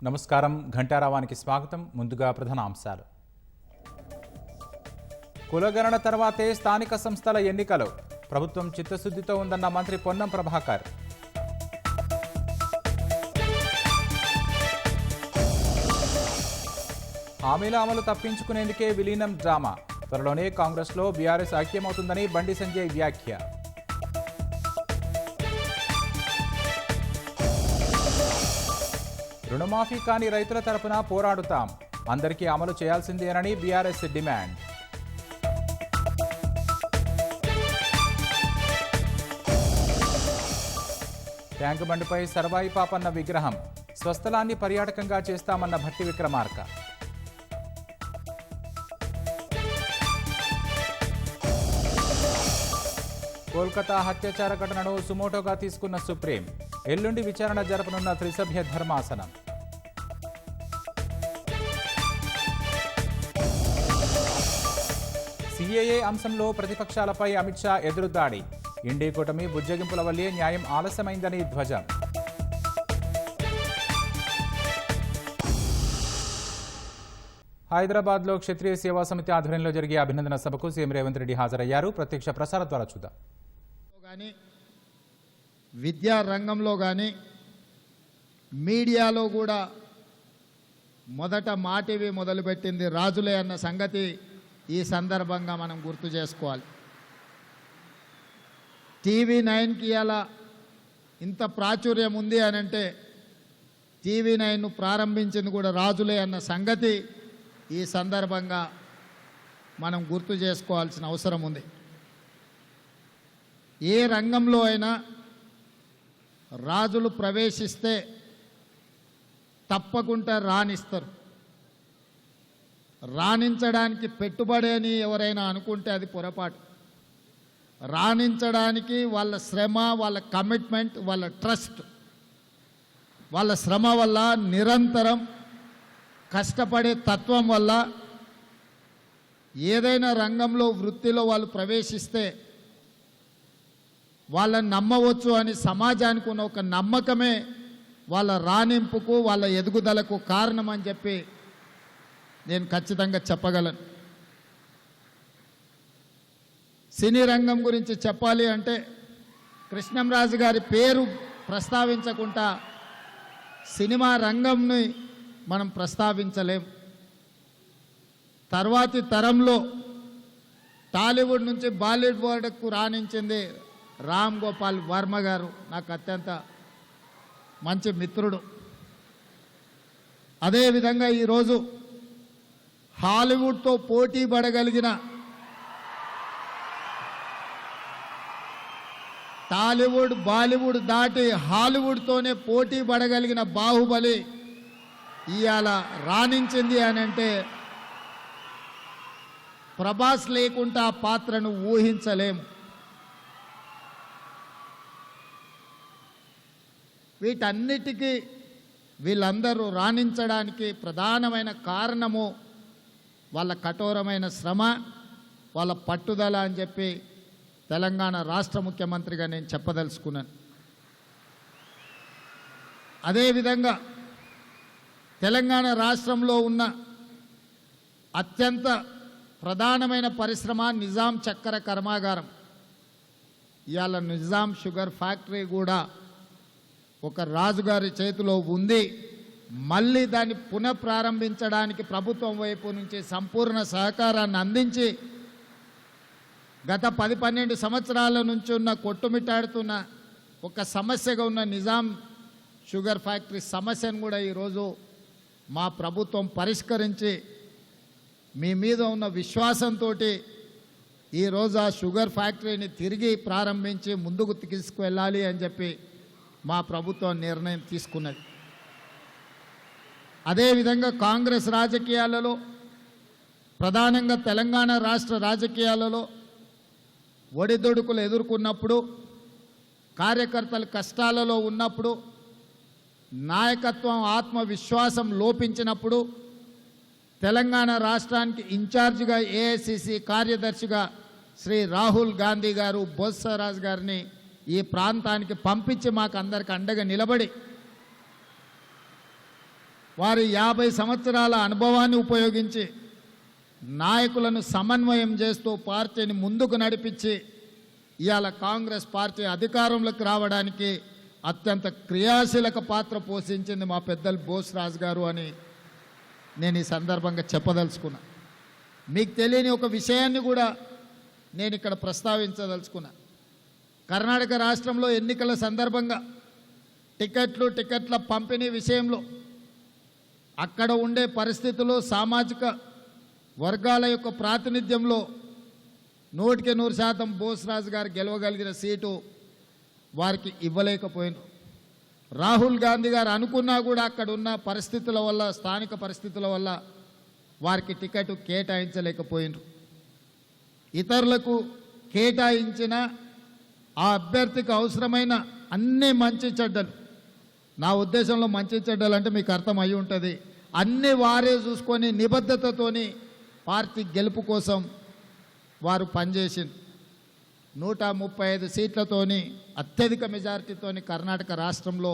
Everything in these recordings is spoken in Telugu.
నమస్కారం ఘంటారావానికి స్వాగతం. ముందుగా ప్రధాన అంశాలు. కులగణన తర్వాతే స్థానిక సంస్థల ఎన్నికలు. ప్రభుత్వం చిత్తశుద్ధితో ఉందన్న మంత్రి పొన్నం ప్రభాకర్. హామీల అమలు తప్పించుకునేందుకే విలీనం డ్రామా. త్వరలోనే కాంగ్రెస్లో బీఆర్ఎస్ ఐక్యమవుతుందని బండి సంజయ్ వ్యాఖ్య. రుణమాఫీ కాని రైతుల తరపున పోరాడుతాం. అందరికీ అమలు చేయాల్సిందేనని బీఆర్ఎస్ డిమాండ్. ట్యాంకు బండిపై సర్వాయి పాపన్న విగ్రహం. స్వస్థలాన్ని పర్యాటకంగా చేస్తామన్న భట్టి విక్రమార్క. కోల్కతా అత్యాచార ఘటనను సుమోటోగా తీసుకున్న సుప్రీం. ఎల్లుండి విచారణ జరపనున్న త్రిసభ్య ధర్మాసనం. సిఏఏ అంశంలో ప్రతిపక్షాలపై అమిత్ షా ఎదురుదాడి. ఇండీ కూటమి బుజ్జగింపుల వల్లే న్యాయం ఆలస్యమైందని ధ్వజం. హైదరాబాద్లో క్షత్రియ సేవా సమితి ఆధ్వర్యంలో జరిగే అభినందన సభకు సీఎం రేవంత్ రెడ్డి హాజరయ్యారు. ప్రత్యక్ష ప్రసారం ద్వారా చూద్దాం. విద్యా రంగంలో కానీ మీడియాలో కూడా మొదట మాటివి మొదలుపెట్టింది రాజులే అన్న సంగతి ఈ సందర్భంగా మనం గుర్తు చేసుకోవాలి. TV9కి అలా ఇంత ప్రాచుర్యం ఉంది అని అంటే TV9ను ప్రారంభించింది కూడా రాజులే అన్న సంగతి ఈ సందర్భంగా మనం గుర్తు చేసుకోవాల్సిన అవసరం ఉంది. ఏ రంగంలో అయినా రాజులు ప్రవేశిస్తే తప్పకుండా రాణిస్తారు. రాణించడానికి పెట్టుబడి అని ఎవరైనా అనుకుంటే అది పొరపాటు. రాణించడానికి వాళ్ళ శ్రమ, వాళ్ళ కమిట్మెంట్, వాళ్ళ ట్రస్ట్, వాళ్ళ శ్రమ వల్ల, నిరంతరం కష్టపడే తత్వం వల్ల ఏదైనా రంగంలో వృత్తిలో వాళ్ళు ప్రవేశిస్తే వాళ్ళని నమ్మవచ్చు అని సమాజానికి ఉన్న ఒక నమ్మకమే వాళ్ళ రాణింపుకు, వాళ్ళ ఎదుగుదలకు కారణం అని చెప్పి నేను ఖచ్చితంగా చెప్పగలను. సినీ రంగం గురించి చెప్పాలి అంటే కృష్ణంరాజు గారి పేరు ప్రస్తావించకుండా సినిమా రంగంని మనం ప్రస్తావించలేం. తర్వాతి తరంలో టాలీవుడ్ నుంచి బాలీవుడ్ వరకు రాణించింది రామ్ గోపాల్ వర్మ గారు. నాకు అత్యంత మంచి మిత్రుడు. అదేవిధంగా ఈరోజు హాలీవుడ్తో పోటీ పడగలిగిన, టాలీవుడ్ బాలీవుడ్ దాటి హాలీవుడ్తోనే పోటీ పడగలిగిన బాహుబలి ఇవాళ రాణించింది అని అంటే ప్రభాస్ లేకుండా ఆ పాత్రను ఊహించలేము. వీటన్నిటికీ వీళ్ళందరూ రాణించడానికి ప్రధానమైన కారణము వాళ్ళ కఠోరమైన శ్రమ, వాళ్ళ పట్టుదల అని చెప్పి తెలంగాణ రాష్ట్ర ముఖ్యమంత్రిగా నేను చెప్పదలుచుకున్నాను. అదేవిధంగా తెలంగాణ రాష్ట్రంలో ఉన్న అత్యంత ప్రధానమైన పరిశ్రమ నిజాం చక్కెర కర్మాగారం. ఇవాళ నిజాం షుగర్ ఫ్యాక్టరీ కూడా ఒక రాజుగారి చేతిలో ఉంది. మళ్ళీ దాన్ని పునఃప్రారంభించడానికి ప్రభుత్వం వైపు నుంచి సంపూర్ణ సహకారాన్ని అందించి గత 10-12 సంవత్సరాల నుంచి ఉన్న కొట్టుమిట్టాడుతున్న ఒక సమస్యగా ఉన్న నిజాం షుగర్ ఫ్యాక్టరీ సమస్యను కూడా ఈరోజు మా ప్రభుత్వం పరిష్కరించి మీ మీద ఉన్న విశ్వాసంతో ఈరోజు ఆ షుగర్ ఫ్యాక్టరీని తిరిగి ప్రారంభించి ముందుకు తీసుకువెళ్ళాలి అని చెప్పి మా ప్రభుత్వం నిర్ణయం తీసుకున్నది. అదేవిధంగా కాంగ్రెస్ రాజకీయాలలో, ప్రధానంగా తెలంగాణ రాష్ట్ర రాజకీయాలలో ఒడిదుడుకులు ఎదుర్కొన్నప్పుడు, కార్యకర్తలు కష్టాలలో ఉన్నప్పుడు, నాయకత్వం ఆత్మవిశ్వాసం లోపించినప్పుడు తెలంగాణ రాష్ట్రానికి ఇన్ఛార్జిగా ఏఐసిసి కార్యదర్శిగా శ్రీ రాహుల్ గాంధీ గారు బొత్సరాజు గారిని ఈ ప్రాంతానికి పంపించి మాకు అందరికి అండగా నిలబడి వారి 50 సంవత్సరాల అనుభవాన్ని ఉపయోగించి నాయకులను సమన్వయం చేస్తూ పార్టీని ముందుకు నడిపించి ఇవాళ కాంగ్రెస్ పార్టీ అధికారంలోకి రావడానికి అత్యంత క్రియాశీలక పాత్ర పోషించింది మా పెద్దలు బోస్రాజు గారు అని నేను ఈ సందర్భంగా చెప్పదలుచుకున్నా. మీకు తెలియని ఒక విషయాన్ని కూడా నేను ఇక్కడ ప్రస్తావించదలుచుకున్నా. కర్ణాటక రాష్ట్రంలో ఎన్నికల సందర్భంగా టికెట్ల పంపిణీ విషయంలో అక్కడ ఉండే పరిస్థితులు సామాజిక వర్గాల యొక్క ప్రాతినిధ్యంలో 100% బోస్రాజు గారు గెలవగలిగిన సీటు వారికి ఇవ్వలేకపోయినారు. రాహుల్ గాంధీ గారు అనుకున్నా కూడా అక్కడ ఉన్న పరిస్థితుల వల్ల, స్థానిక పరిస్థితుల వల్ల వారికి టికెట్ కేటాయించలేకపోయినారు. ఇతరులకు కేటాయించిన ఆ అభ్యర్థికి అవసరమైన అన్ని మంచి చెడ్డలు, నా ఉద్దేశంలో మంచి చెడ్డలు అంటే మీకు అర్థం అయి ఉంటుంది, అన్ని వారే చూసుకొని నిబద్ధతతోని పార్టీ గెలుపు కోసం వారు పనిచేసింది. 135 సీట్లతోని అత్యధిక మెజారిటీతోని కర్ణాటక రాష్ట్రంలో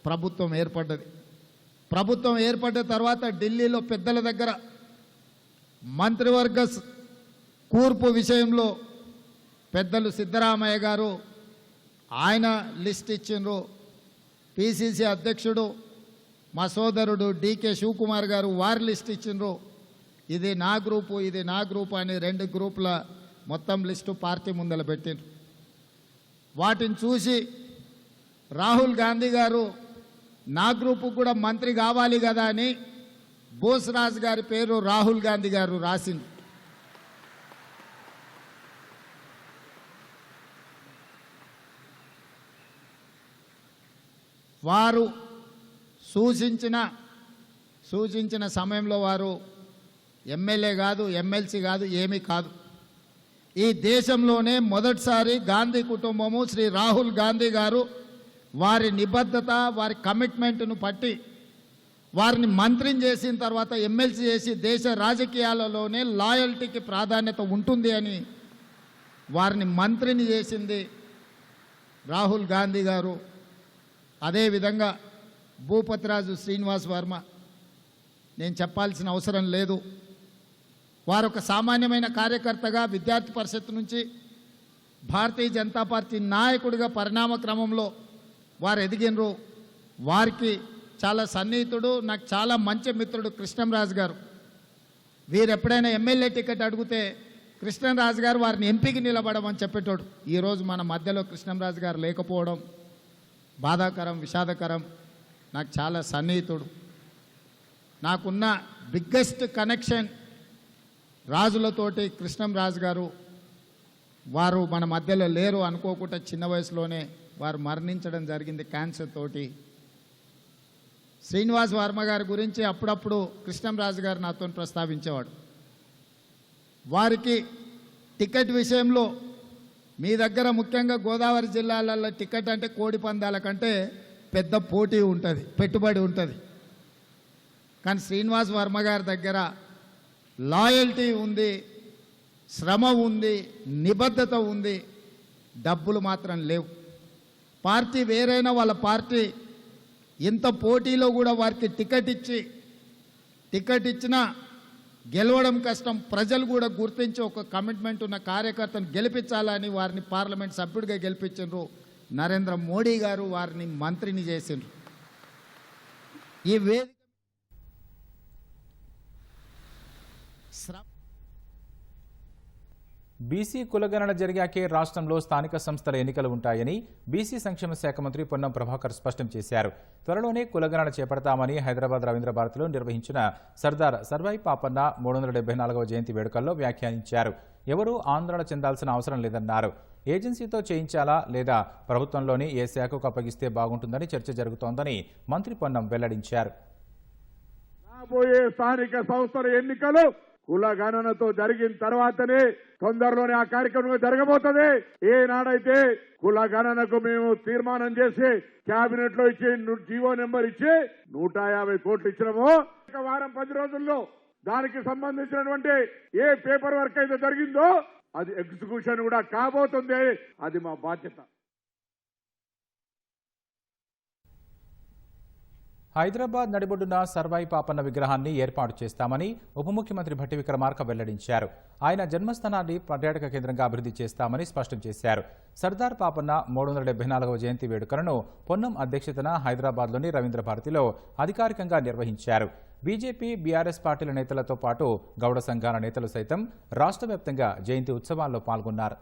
ప్రభుత్వం ఏర్పడ్డది. ప్రభుత్వం ఏర్పడ్డ తర్వాత ఢిల్లీలో పెద్దల దగ్గర మంత్రివర్గ కూర్పు విషయంలో పెద్దలు సిద్ధరామయ్య గారు ఆయన లిస్ట్ ఇచ్చిండ్రు. పిసిసి అధ్యక్షుడు మా సోదరుడు డికే శివకుమార్ గారు వారి లిస్ట్ ఇచ్చిండ్రు. ఇది నా గ్రూపు, ఇది నా గ్రూపు అని 2 గ్రూపుల మొత్తం లిస్టు పార్టీ ముందర పెట్టిండ్రు. వాటిని చూసి రాహుల్ గాంధీ గారు నా గ్రూపు కూడా మంత్రి కావాలి కదా అని బోస్రాజు గారి పేరు రాహుల్ గాంధీ గారు రాసింది. వారు సూచించిన సమయంలో వారు ఎమ్మెల్యే కాదు, ఎమ్మెల్సీ కాదు, ఏమీ కాదు. ఈ దేశంలోనే మొదటిసారి గాంధీ కుటుంబము, శ్రీ రాహుల్ గాంధీ గారు వారి నిబద్ధత, వారి కమిట్మెంట్ను పట్టి వారిని మంత్రిని చేసిన తర్వాత ఎమ్మెల్సీ చేసి దేశ రాజకీయాలలోనే లాయల్టీకి ప్రాధాన్యత ఉంటుంది అని వారిని మంత్రిని చేసింది రాహుల్ గాంధీ గారు. అదేవిధంగా భూపతిరాజు శ్రీనివాస్ వర్మ, నేను చెప్పాల్సిన అవసరం లేదు. వారు ఒక సామాన్యమైన కార్యకర్తగా విద్యార్థి పరిషత్ నుంచి భారతీయ జనతా పార్టీ నాయకుడిగా పరిణామ క్రమంలో వారు ఎదిగినరు. వారికి చాలా సన్నిహితుడు, నాకు చాలా మంచి మిత్రుడు కృష్ణంరాజు గారు. వీరు ఎప్పుడైనా ఎమ్మెల్యే టికెట్ అడిగితే కృష్ణంరాజు గారు వారిని ఎంపీకి నిలబడమని చెప్పేటోడు. ఈరోజు మన మధ్యలో కృష్ణంరాజు గారు లేకపోవడం బాధాకరం, విషాదకరం. నాకు చాలా సన్నిహితుడు. నాకున్న బిగ్గెస్ట్ కనెక్షన్ రాజులతోటి కృష్ణంరాజు గారు. వారు మన మధ్యలో లేరు అనుకోకుండా చిన్న వయసులోనే వారు మరణించడం జరిగింది క్యాన్సర్ తోటి. శ్రీనివాస్ వర్మ గారి గురించి అప్పుడప్పుడు కృష్ణంరాజు గారు నాతో ప్రస్తావించేవాడు. వారికి టికెట్ విషయంలో మీ దగ్గర ముఖ్యంగా గోదావరి జిల్లాలలో టికెట్ అంటే కోడి పందాల కంటే పెద్ద పోటీ ఉంటుంది, పెట్టుబడి ఉంటుంది. కానీ శ్రీనివాస్ వర్మ గారి దగ్గర లాయల్టీ ఉంది, శ్రమ ఉంది, నిబద్ధత ఉంది, డబ్బులు మాత్రం లేవు. పార్టీ వేరైనా వాళ్ళ పార్టీ ఇంత పోటీలో కూడా వారికి టికెట్ ఇచ్చినా గెలవడం కష్టం. ప్రజలు కూడా గుర్తించి ఒక కమిట్మెంట్ ఉన్న కార్యకర్తను గెలిపించాలని వారిని పార్లమెంట్ సభ్యుడిగా గెలిపించారు. నరేంద్ర మోడీ గారు వారిని మంత్రిని చేసిండ్రు. ఈ వేదిక బీసీ కులగణన జరిగాకే రాష్ట్రంలో స్థానిక సంస్థల ఎన్నికలు ఉంటాయని బీసీ సంక్షేమ శాఖ మంత్రి పొన్నం ప్రభాకర్ స్పష్టం చేశారు. త్వరలోనే కులగణన చేపడతామని హైదరాబాద్ రవీంద్ర భారతిలో నిర్వహించిన సర్దార్ సర్వాయి పాపన్న 374వ జయంతి వేడుకల్లో వ్యాఖ్యానించారు. ఎవరూ ఆందోళన చెందాల్సిన అవసరం లేదన్నారు. ఏజెన్సీతో చేయించాలా లేదా ప్రభుత్వంలోని ఏ శాఖకు అప్పగిస్తే బాగుంటుందని చర్చ జరుగుతోందని మంత్రి పొన్నం వెల్లడించారు. రాబోయే స్థానిక సంస్థల ఎన్నికలు కులగణనతో జరిగిన తర్వాతనే తొందరలోనే ఆ కార్యక్రమం జరగబోతుంది. ఏనాడైతే కులగణనకు మేము తీర్మానం చేసి కేబినెట్ లో ఇచ్చి జీవో నెంబర్ ఇచ్చి 150 కోట్లు ఇచ్చినామో ఒక వారం 10 రోజుల్లో దానికి సంబంధించినటువంటి ఏ పేపర్ వర్క్ అయితే జరిగిందో అది ఎగ్జిక్యూషన్ కూడా కాబోతుంది. అది మా బాధ్యత. హైదరాబాద్ నడిబొడ్డున సర్వాయి పాపన్న విగ్రహాన్ని ఏర్పాటు చేస్తామని ఉప ముఖ్యమంత్రి భట్టి విక్రమార్క వెల్లడించారు. ఆయన జన్మస్థానాన్ని పర్యాటక కేంద్రంగా అభివృద్ధి చేస్తామని స్పష్టం చేశారు. సర్దార్ పాపన్న 374వ జయంతి వేడుకలను పొన్నం అధ్యక్షతన హైదరాబాద్లోని రవీంద్ర భారతిలో అధికారికంగా నిర్వహించారు. బీజేపీ, బీఆర్ఎస్ పార్టీల నేతలతో పాటు గౌడ సంఘాల నేతలు సైతం రాష్ట్ర వ్యాప్తంగా జయంతి ఉత్సవాల్లో పాల్గొన్నారు.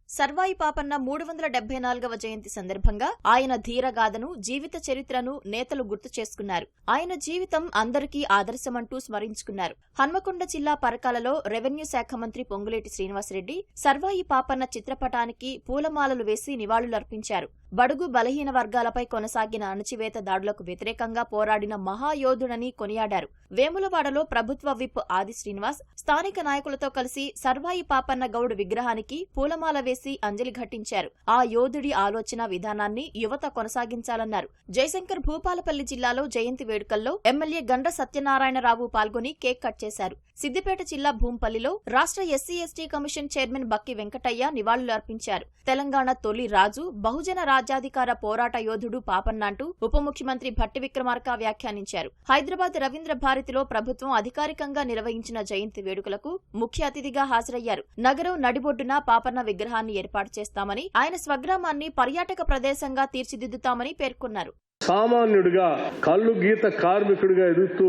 సర్వాయి పాపన్న 374వ జయంతి సందర్భంగా ఆయన ధీరగాథను, జీవిత చరిత్రను నేతలు గుర్తు చేసుకున్నారు. ఆయన జీవితం అందరికీ ఆదర్శమంటూ స్మరించుకున్నారు. హన్మకొండ జిల్లా పరకాలలో రెవెన్యూ శాఖ మంత్రి పొంగులేటి శ్రీనివాసరెడ్డి సర్వాయి పాపన్న చిత్రపటానికి పూలమాలలు వేసి నివాళులర్పించారు. బడుగు బలహీన వర్గాలపై కొనసాగిన అణచివేత దాడులకు వ్యతిరేకంగా పోరాడిన మహాయోధుడని కొనియాడారు. వేములవాడలో ప్రభుత్వ విప్ ఆది శ్రీనివాస్ స్థానిక నాయకులతో కలిసి సర్వాయి పాపన్న గౌడ్ విగ్రహానికి పూలమాల వేసి అంజలి ఘటించారు. ఆ యోధుడి ఆలోచన విధానాన్ని యువత కొనసాగించాలన్నారు. జయశంకర్ భూపాలపల్లి జిల్లాలో జయంతి వేడుకల్లో ఎమ్మెల్యే గండ్ర సత్యనారాయణరావు పాల్గొని కేక్ కట్ చేశారు. సిద్దిపేట జిల్లా భూంపల్లిలో రాష్ట్ర ఎస్సీ/ఎస్టీ కమిషన్ చైర్మన్ బక్కి వెంకటయ్య నివాళులు అర్పించారు. తెలంగాణ తొలి రాజు, బహుజన రాజ్యాధికార పోరాట యోధుడు పాపన్న అంటూ ఉప ముఖ్యమంత్రి భట్టి విక్రమార్క వ్యాఖ్యానించారు. హైదరాబాద్ రవీంద్ర భారతిలో ప్రభుత్వం అధికారికంగా నిర్వహించిన జయంతి వేడుకలకు ముఖ్య అతిథిగా హాజరయ్యారు. నగరం నడిబొడ్డున పాపన్న విగ్రహాన్ని ఏర్పాటు చేస్తామని, ఆయన స్వగ్రామాన్ని పర్యాటక ప్రదేశంగా తీర్చిదిద్దుతామని పేర్కొన్నారు. సామాన్యుడిగా కళ్ళు గీత కార్మికుడిగా ఎదుగుతూ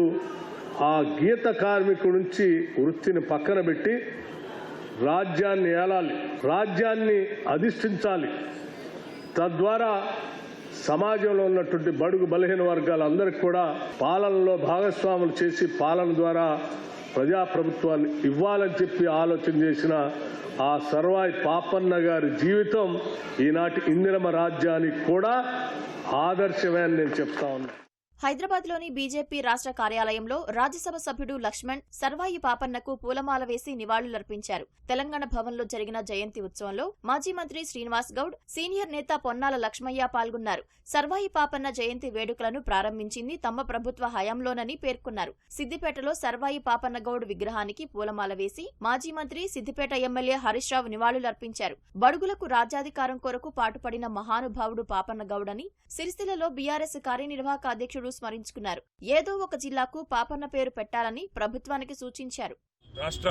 ఆ గీత కార్మికుడి నుంచి వృత్తిని పక్కన పెట్టి రాజ్యాన్ని ఏలాలి, రాజ్యాన్ని అధిష్ఠించాలి. తద్వారా సమాజంలో ఉన్నటువంటి బడుగు బలహీన వర్గాలందరికీ కూడా పాలనలో భాగస్వాములు చేసి పాలన ద్వారా ప్రజాప్రభుత్వాన్ని ఇవ్వాలని చెప్పి ఆలోచన చేసిన ఆ సర్వాయి పాపన్న గారి జీవితం ఈనాటి ఇందిరమ రాజ్యానికి కూడా ఆదర్శమే అని నేను చెప్తా ఉన్నా. హైదరాబాద్లోని బీజేపీ రాష్ట్ర కార్యాలయంలో రాజ్యసభ సభ్యుడు లక్ష్మణ్ సర్వాయి పాపన్నకు పూలమాల వేసి నివాళులర్పించారు. తెలంగాణ భవన్లో జరిగిన జయంతి ఉత్సవంలో మాజీ మంత్రి శ్రీనివాస్ గౌడ్, సీనియర్ నేత పొన్నాల లక్ష్మయ్య పాల్గొన్నారు. సర్వాయి పాపన్న జయంతి వేడుకలను ప్రారంభించింది తమ ప్రభుత్వ హయాంలోనని పేర్కొన్నారు. సిద్దిపేటలో సర్వాయి పాపన్న గౌడ్ విగ్రహానికి పూలమాల వేసి మాజీ మంత్రి, సిద్దిపేట ఎమ్మెల్యే హరీష్ రావు నివాళులర్పించారు. బడుగులకు రాజ్యాధికారం కొరకు పాటుపడిన మహానుభావుడు పాపన్న గౌడ్ అని సిరిసిల్లలో బీఆర్ఎస్ కార్యనిర్వాహక అధ్యక్షుడు స్మరించుకున్నారు. ఏదో ఒక జిల్లాకు పాపన్న పేరు పెట్టాలని ప్రభుత్వానికి సూచించారు. రాష్ట్ర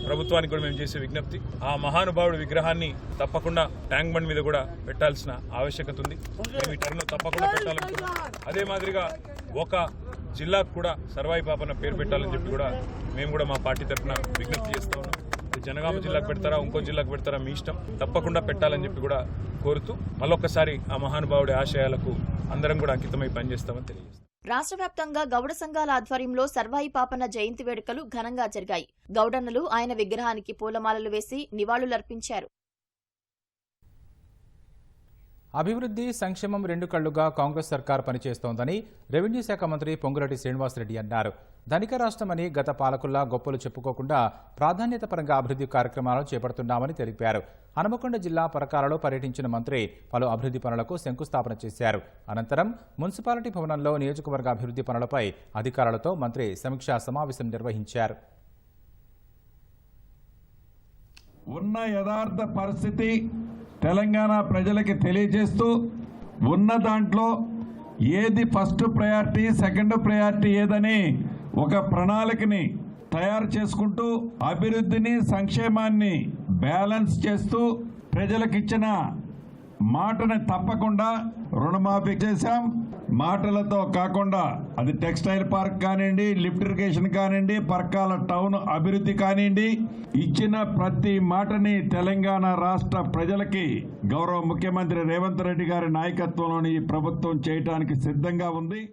ప్రభుత్వానికి కూడా మేము చేసే విజ్ఞప్తి, ఆ మహానుభావుడి విగ్రహాన్ని తప్పకుండా ట్యాంక్ బండ్ మీద కూడా పెట్టాల్సిన ఆవశ్యకత ఉంది. మేము ఈ టర్న్ తప్పకుండా పెట్టాలనుకున్నాం. అదే మాదిరిగా ఒక జిల్లాకు కూడా సర్వాయి పాపన్న పేరు పెట్టాలని చెప్పి కూడా మేము కూడా మా పార్టీ తరఫున విజ్ఞప్తి చేస్తా ఉన్నాం. జనగామ జిల్లాకు పెడతారా, ఇంకో జిల్లాకు పెడతారా మీ ఇష్టం, తప్పకుండా పెట్టాలని చెప్పి కూడా కోరుతూ మళ్ళొక్కసారి ఆ మహానుభావుడి ఆశయాలకు అందరం కూడా అంకితమై పనిచేస్తామని తెలియజేస్తాం. రాష్ట్ర వ్యాప్తంగా గౌడ సంఘాల ఆధ్వర్యంలో సర్వాయి పాపన్న జయంతి వేడుకలు ఘనంగా జరిగాయి. గౌడన్నలు ఆయన విగ్రహానికి పూలమాలలు వేసి నివాళులర్పించారు. అభివృద్ధి, సంక్షేమం రెండు కళ్లుగా కాంగ్రెస్ సర్కార్ పనిచేస్తోందని రెవెన్యూ శాఖ మంత్రి పొంగులేటి శ్రీనివాసరెడ్డి అన్నారు. ధనిక రాష్ట్రమని గత పాలకుల్లా గొప్పలు చెప్పుకోకుండా ప్రాధాన్యత పరంగా అభివృద్ధి కార్యక్రమాలను చేపడుతున్నామని తెలిపారు. హనుమకొండ జిల్లా పరకాలలో పర్యటించిన మంత్రి పలు అభివృద్ధి పనులకు శంకుస్థాపన చేశారు. అనంతరం మున్సిపాలిటీ భవనంలో నియోజకవర్గ అభివృద్ధి పనులపై అధికారులతో మంత్రి సమీక్షా సమావేశం నిర్వహించారు. ఉన్న యథార్థ పరిస్థితి తెలంగాణ ప్రజలకి తెలియజేస్తూ ఉన్న దాంట్లో ఏది ఫస్ట్ ప్రయారిటీ, సెకండ్ ప్రయారిటీ ఏదని ఒక ప్రణాళికని తయారు చేసుకుంటూ అభివృద్ధిని, సంక్షేమాన్ని బ్యాలెన్స్ చేస్తూ ప్రజలకిచ్చిన మాటని తప్పకుండా రుణమాఫీ చేశాం. మాటలతో కాకుండా అది టెక్స్టైల్ పార్క్ కానివ్వండి, లిఫ్ట్ ఇరిగేషన్ కానివ్వండి, పర్కాల టౌన్ అభివృద్ధి కానివ్వండి, ఇచ్చిన ప్రతి మాటని తెలంగాణ రాష్ట్ర ప్రజలకి గౌరవ ముఖ్యమంత్రి రేవంత్ రెడ్డి గారి నాయకత్వంలోని ఈ ప్రభుత్వం చేయడానికి సిద్ధంగా ఉంది.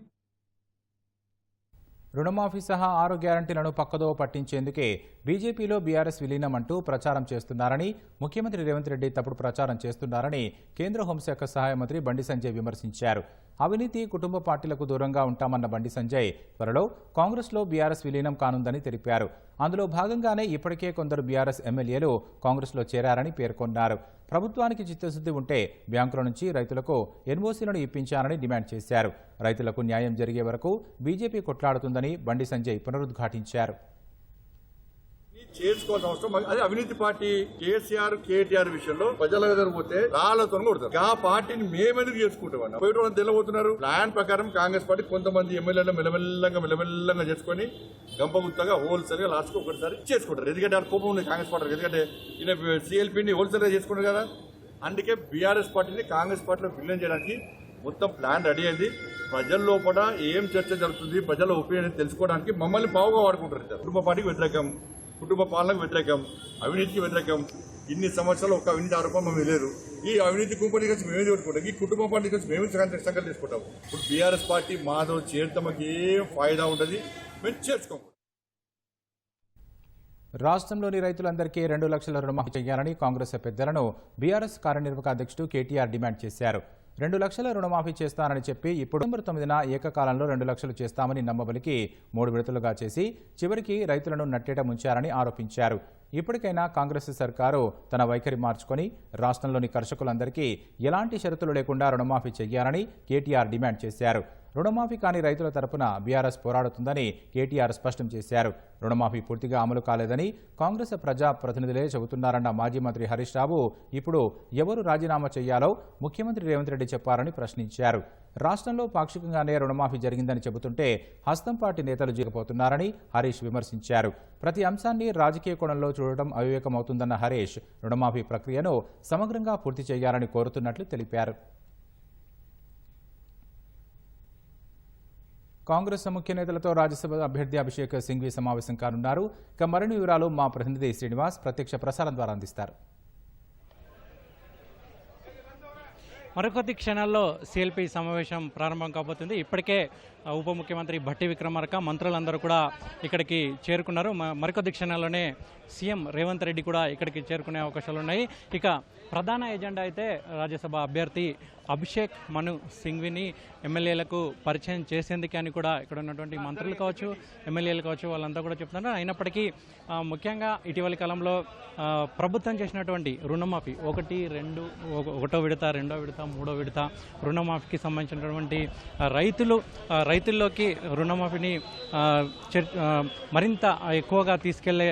రుణమాఫీ సహా 6 గ్యారంటీలను పక్కదో పట్టించేందుకే బీజేపీలో బీఆర్ఎస్ విలీనం అంటూ ప్రచారం చేస్తున్నారని, ముఖ్యమంత్రి రేవంత్ రెడ్డి తప్పుడు ప్రచారం చేస్తున్నారని కేంద్ర హోంశాఖ సహాయ మంత్రి బండి సంజయ్ విమర్శించారు. అవినీతి, కుటుంబ పార్టీలకు దూరంగా ఉంటామన్న బండి సంజయ్ త్వరలో కాంగ్రెస్లో బీఆర్ఎస్ విలీనం కానుందని తెలిపారు. అందులో భాగంగానే ఇప్పటికే కొందరు బీఆర్ఎస్ ఎమ్మెల్యేలు కాంగ్రెస్లో చేరారని పేర్కొన్నారు. ప్రభుత్వానికి చిత్తశుద్ధి ఉంటే బ్యాంకుల నుంచి రైతులకు ఎన్ఓసీలను ఇప్పించాలని డిమాండ్ చేశారు. రైతులకు న్యాయం జరిగే వరకు బీజేపీ కొట్లాడుతుందని బండి సంజయ్ పునరుద్ఘాటించారు. చేసుకోవాల్సిన అవసరం. అదే అవినీతి పార్టీ కేసీఆర్ కేటీఆర్ విషయంలో ప్రజల దగ్గర పోతే రాళ్లతో కొడతారు. ఆ పార్టీని మేమెందుకు చేసుకుంటాం పోయేటోళ్ళని తెల్లబోతున్నారు. ప్లాన్ ప్రకారం కాంగ్రెస్ పార్టీ కొంతమంది ఎమ్మెల్యేలు మెల్లమెల్లగా చేసుకుని గంపగుత్తగా హోల్సేల్ గా లాస్ట్ ఒకటిసారి చేసుకుంటారు. ఎందుకంటే ఆ కోపం ఉంది కాంగ్రెస్ పార్టీ. ఎందుకంటే ఈయన సిఎల్పీని హోల్సేల్ గా చేసుకుంటారు కదా. అందుకే బీఆర్ఎస్ పార్టీని కాంగ్రెస్ పార్టీలో విలీనం చేయడానికి మొత్తం ప్లాన్ రెడీ అయింది. ప్రజల లోపల ఏం చర్చ జరుగుతుంది, ప్రజల ఒపీనియన్ తెలుసుకోవడానికి మమ్మల్ని పావుగా వాడుకుంటారు. కుటుంబ పార్టీకి వ్యతిరేకం, కుటుంబ పాలనకు వ్యతిరేకం, అవినీతికి వ్యతిరేకం. ఇన్ని సంవత్సరాలు ఒక అవినీతి ఆరోపణ మేము లేదు. ఈ అవినీతి కుంపటి కలిసి మేమే చూసుకుంటాం, ఈ కుటుంబ పార్టీ కలిసి మేమే సంకల్పం తీసుకుంటాం. ఇప్పుడు బీఆర్ఎస్ పార్టీ మాతో చేరితే మాకు ఏం ఫాయిదా ఉంటుంది, మేము చేర్చుకోం. రాష్ట్రంలోని రైతులందరికీ 2 లక్షల రుణమాఫీ చేయాలని కాంగ్రెస్ పెద్దలను బీఆర్ఎస్ కార్యనిర్వాహక అధ్యక్షుడు కేటీఆర్ డిమాండ్ చేశారు. 2 లక్షల రుణమాఫీ చేస్తానని చెప్పి ఇప్పుడు డిసెంబర్ 9న ఏకకాలంలో 2 లక్షలు చేస్తామని నమ్మబలికి 3 విడతలుగా చేసి చివరికి రైతులను నట్టేట ముంచారని ఆరోపించారు. ఇప్పటికైనా కాంగ్రెస్ సర్కారు తన వైఖరి మార్చుకొని రాష్ట్రంలోని కర్షకులందరికీ ఎలాంటి షరతులు లేకుండా రుణమాఫీ చేయాలని కేటీఆర్ డిమాండ్ చేశారు. రుణమాఫీ కాని రైతుల తరపున బీఆర్ఎస్ పోరాడుతుందని కేటీఆర్ స్పష్టం చేశారు. రుణమాఫీ పూర్తిగా అమలు కాలేదని కాంగ్రెస్ ప్రజా ప్రతినిధులే చెబుతున్నారన్న మాజీ మంత్రి హరీష్ రావు ఇప్పుడు ఎవరు రాజీనామా చేయాలో ముఖ్యమంత్రి రేవంత్ రెడ్డి చెప్పారని ప్రశ్నించారు. రాష్ట్రంలో పాక్షికంగానే రుణమాఫీ జరిగిందని చెబుతుంటే హస్తం పార్టీ నేతలు జీకపోతున్నారని హరీష్ విమర్శించారు. ప్రతి అంశాన్ని రాజకీయ కోణంలో చూడటం అవివేకమవుతుందన్న హరీష్ రుణమాఫీ ప్రక్రియను సమగ్రంగా పూర్తి చేయాలని కోరుతున్నట్లు తెలిపారు. కాంగ్రెస్ ముఖ్య నేతలతో రాజ్యసభ అభ్యర్థి అభిషేక్ సింఘ్వి సమావేశం కానున్నారు. ఇక మరిన్ని వివరాలు మా ప్రతినిధి శ్రీనివాస్ ప్రత్యక్ష ప్రసారం ద్వారా అందిస్తారు. మరికొద్ది క్షణాల్లో సిఎల్పి సమావేశం ప్రారంభం కాబోతుంది. ఇప్పటికే ఉప ముఖ్యమంత్రి భట్టి విక్రమార్క మంత్రులందరూ కూడా ఇక్కడికి చేరుకున్నారు. మరికొద్ది క్షణాల్లోనే సీఎం రేవంత్ రెడ్డి కూడా ఇక్కడికి చేరుకునే అవకాశాలు ఉన్నాయి. ఇక ప్రధాన ఎజెండా అయితే రాజ్యసభ అభ్యర్థి అభిషేక్ మను సింఘ్విని ఎమ్మెల్యేలకు పరిచయం చేసేందుకే అని కూడా ఇక్కడ ఉన్నటువంటి మంత్రులు కావచ్చు, ఎమ్మెల్యేలు కావచ్చు, వాళ్ళంతా కూడా చెప్తున్నారు. అయినప్పటికీ ముఖ్యంగా ఇటీవలి కాలంలో ప్రభుత్వం చేసినటువంటి రుణమాఫీ 1, 2, 1వ విడత, 2వ విడత, 3వ విడత రుణమాఫీకి సంబంధించినటువంటి రైతుల్లోకి రుణమాఫీని మరింత ఎక్కువగా తీసుకెళ్లే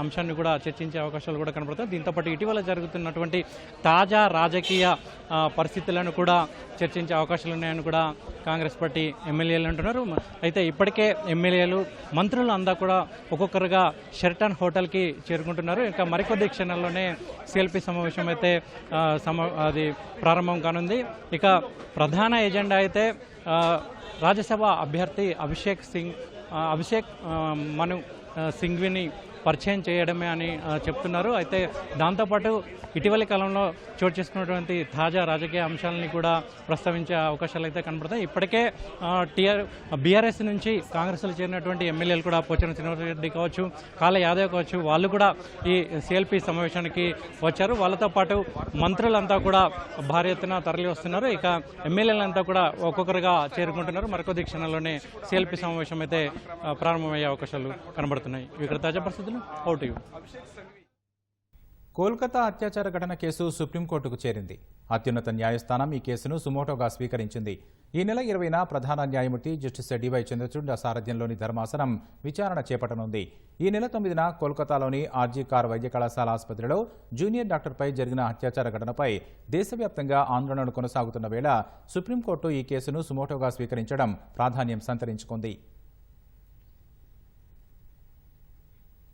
అంశాన్ని కూడా చర్చించే అవకాశాలు కూడా కనబడతాయి. దీంతోపాటు ఇటీవల జరుగుతున్నటువంటి తాజా రాజకీయ పరిస్థితులను కూడా చర్చించే అవకాశాలు ఉన్నాయని కూడా కాంగ్రెస్ పార్టీ ఎమ్మెల్యేలు అంటున్నారు. అయితే ఇప్పటికే ఎమ్మెల్యేలు, మంత్రులు అంతా కూడా ఒక్కొక్కరుగా షెర్టన్ హోటల్కి చేరుకుంటున్నారు. ఇంకా మరికొద్ది క్షణాల్లోనే సిఎల్పి సమావేశం అయితే అది ప్రారంభం కానుంది. ఇక ప్రధాన ఎజెండా అయితే రాజ్యసభ అభ్యర్థి అభిషేక్ మను సింఘ్విని పరిచయం చేయడమే అని చెప్తున్నారు. అయితే దాంతోపాటు ఇటీవలి కాలంలో చోటు చేసుకున్నటువంటి తాజా రాజకీయ అంశాలని కూడా ప్రస్తావించే అవకాశాలు అయితే కనబడతాయి. ఇప్పటికే బీఆర్ఎస్ నుంచి కాంగ్రెస్లో చేరినటువంటి ఎమ్మెల్యేలు కూడా పోచారం శ్రీనివాసరెడ్డి కావచ్చు, కాళ యాదవ్ కావచ్చు, వాళ్ళు కూడా ఈ సిఎల్పి సమావేశానికి వచ్చారు. వాళ్ళతో పాటు మంత్రులంతా కూడా భారీ ఎత్తున తరలి వస్తున్నారు. ఇక ఎమ్మెల్యేలంతా కూడా ఒక్కొక్కరుగా చేరుకుంటున్నారు. మరికొద్ది క్షణాల్లోనే సిఎల్పి సమావేశం అయితే ప్రారంభమయ్యే అవకాశాలు కనబడుతున్నాయి. ఇక్కడ తాజా పరిస్థితులు ఓటు. కోల్కతా అత్యాచార ఘటన కేసు సుప్రీంకోర్టుకు చేరింది. అత్యున్నత న్యాయస్థానం ఈ కేసును సుమోటోగా స్వీకరించింది. ఈ నెల 20న ప్రధాన న్యాయమూర్తి జస్టిస్ డివై చంద్రచూడ్ సారథ్యంలోని ధర్మాసనం విచారణ చేపట్టనుంది. ఈ నెల 9న కోల్కతాలోని ఆర్జీ కార్ వైద్య కళాశాల ఆసుపత్రిలో జూనియర్ డాక్టర్పై జరిగిన అత్యాచార ఘటనపై దేశవ్యాప్తంగా ఆందోళనలు కొనసాగుతున్న వేళ సుప్రీంకోర్టు ఈ కేసును సుమోటోగా స్వీకరించడం ప్రాధాన్యం సంతరించుకుంది.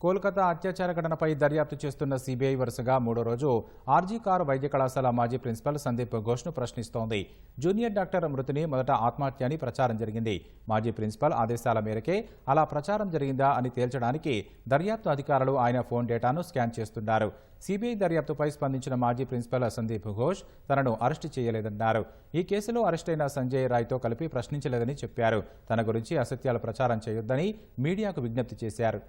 కోల్కతా అత్యాచార ఘటనపై దర్యాప్తు చేస్తున్న సీబీఐ వరుసగా 3వ రోజు ఆర్జీ కార్ వైద్య కళాశాల మాజీ ప్రిన్సిపల్ సందీప్ ఘోష్ను ప్రశ్నిస్తోంది. జూనియర్ డాక్టర్ మృతిని మొదట ఆత్మహత్య అని ప్రచారం జరిగింది. మాజీ ప్రిన్సిపల్ ఆదేశాల మేరకే అలా ప్రచారం జరిగిందా అని తేల్చడానికి దర్యాప్తు అధికారులు ఆయన ఫోన్ డేటాను స్కాన్ చేస్తున్నారు. సీబీఐ దర్యాప్తుపై స్పందించిన మాజీ ప్రిన్సిపల్ సందీప్ ఘోష్ తనను అరెస్టు చేయలేదన్నారు. ఈ కేసులో అరెస్టైన సంజయ్ రాయ్తో కలిపి ప్రశ్నించలేదని చెప్పారు. తన గురించి అసత్యాలు ప్రచారం చేయొద్దని మీడియాకు విజ్ఞప్తి చేశారు.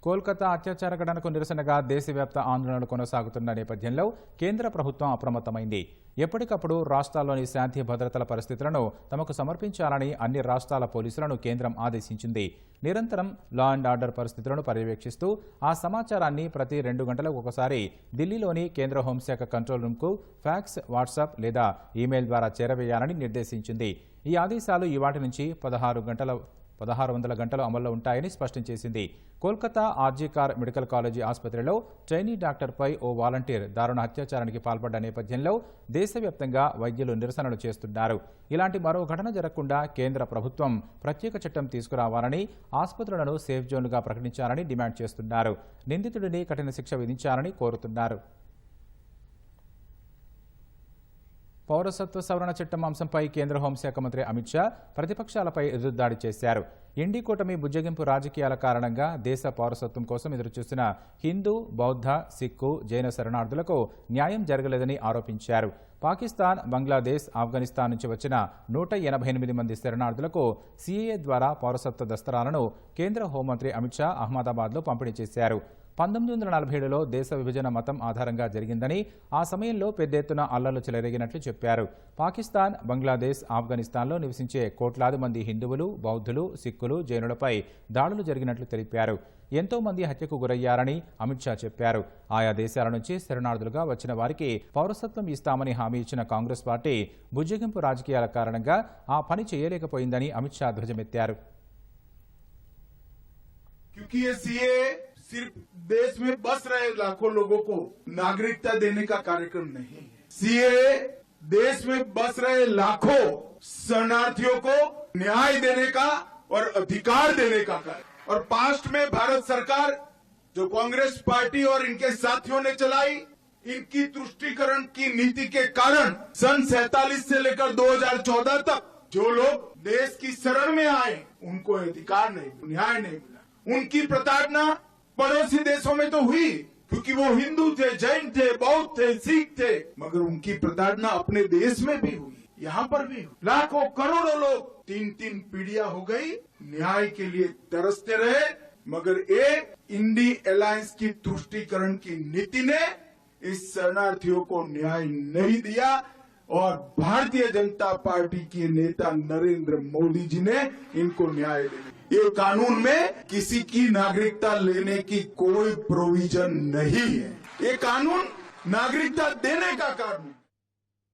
కోల్కతా అత్యాచార ఘటనకు నిరసనగా దేశవ్యాప్త ఆందోళనలు కొనసాగుతున్న నేపథ్యంలో కేంద్ర ప్రభుత్వం అప్రమత్తమైంది. ఎప్పటికప్పుడు రాష్ట్రాల్లోని శాంతి భద్రతల పరిస్థితులను తమకు సమర్పించాలని అన్ని రాష్ట్రాల పోలీసులను కేంద్రం ఆదేశించింది. నిరంతరం లా అండ్ ఆర్డర్ పరిస్థితులను పర్యవేక్షిస్తూ ఆ సమాచారాన్ని ప్రతి 2 గంటలకు ఒకసారి ఢిల్లీలోని కేంద్ర హోంశాఖ కంట్రోల్ రూమ్కు ఫ్యాక్స్, వాట్సాప్ లేదా ఈమెయిల్ ద్వారా చేరవేయాలని నిర్దేశించింది. ఈ ఆదేశాలు ఇవాటి నుంచి 16 గంటల 1600 గంటలు అమల్లో ఉంటాయని స్పష్టం చేసింది. కోల్కతా ఆర్జీకార్ మెడికల్ కాలేజీ ఆసుపత్రిలో ట్రైనీ డాక్టర్పై ఓ వాలంటీర్ దారుణ అత్యాచారానికి పాల్పడ్డ నేపథ్యంలో దేశవ్యాప్తంగా వైద్యులు నిరసనలు చేస్తున్నారు. ఇలాంటి మరో ఘటన జరగకుండా కేంద్ర ప్రభుత్వం ప్రత్యేక చట్టం తీసుకురావాలని, ఆసుపత్రులను సేఫ్ జోన్లుగా ప్రకటించాలని డిమాండ్ చేస్తున్నారు. నిందితుడిని కఠిన శిక్ష విధించాలని కోరుతున్నారు. పౌరసత్వ సవరణ చట్టం అంశంపై కేంద్ర హోంశాఖ మంత్రి అమిత్ షా ప్రతిపక్షాలపై ఎదురుదాడి చేశారు. ఇండి కూటమి బుజ్జగింపు రాజకీయాల కారణంగా దేశ పౌరసత్వం కోసం ఎదురుచూస్తున్న హిందూ, బౌద్ధ, సిక్కు, జైన శరణార్థులకు న్యాయం జరగలేదని ఆరోపించారు. పాకిస్తాన్, బంగ్లాదేశ్, ఆఫ్ఘనిస్తాన్ నుంచి వచ్చిన 188 మంది శరణార్థులకు సీఏఏ ద్వారా పౌరసత్వ దస్తరాలను కేంద్ర హోంమంత్రి అమిత్ షా అహ్మదాబాద్లో పంపిణీ చేశారు. 1947లో దేశ విభజన మతం ఆధారంగా జరిగిందని, ఆ సమయంలో పెద్ద ఎత్తున అల్లర్లు చెలరేగినట్లు చెప్పారు. పాకిస్తాన్, బంగ్లాదేశ్, ఆఫ్ఘనిస్తాన్లో నివసించే కోట్లాది మంది హిందువులు, బౌద్ధులు, సిక్కులు, జైనులపై దాడులు జరిగినట్లు తెలిపారు. ఎంతో మంది హత్యకు గురయ్యారని అమిత్ షా చెప్పారు. ఆయా దేశాల నుంచి శరణార్థులుగా వచ్చిన వారికి పౌరసత్వం ఇస్తామని హామీ ఇచ్చిన కాంగ్రెస్ పార్టీ బుజ్జగింపు రాజకీయాల కారణంగా ఆ పని చేయలేకపోయిందని అమిత్ షా ధ్వజమెత్తారు. सिर्फ देश में बस रहे लाखों लोगों को नागरिकता देने का कार्यक्रम नहीं है। सीएए देश में बस रहे लाखों शरणार्थियों को न्याय देने का और अधिकार देने का कार्य। और पास्ट में भारत सरकार जो कांग्रेस पार्टी और इनके साथियों ने चलाई, इनकी तुष्टीकरण की नीति के कारण सन 47 से लेकर 2014 तक जो लोग देश की शरण में आए उनको अधिकार नहीं, न्याय नहीं मिला। उनकी प्रताड़ना पड़ोसी देशों में तो हुई क्योंकि वो हिंदू थे, जैन थे, बौद्ध थे, सिख थे, मगर उनकी प्रताड़ना अपने देश में भी हुई, यहाँ पर भी हुई। लाखों करोड़ों लोग 3-3 पीढ़ियां हो गई, न्याय के लिए तरसते रहे, मगर एक इंडी अलायंस की तुष्टीकरण की नीति ने इस शरणार्थियों को न्याय नहीं दिया और भारतीय जनता पार्टी के नेता नरेंद्र मोदी जी ने इनको न्याय दिया। ये कानून में किसी की नागरिकता लेने की कोई प्रोविजन नहीं है। ये कानून नागरिकता देने का कानून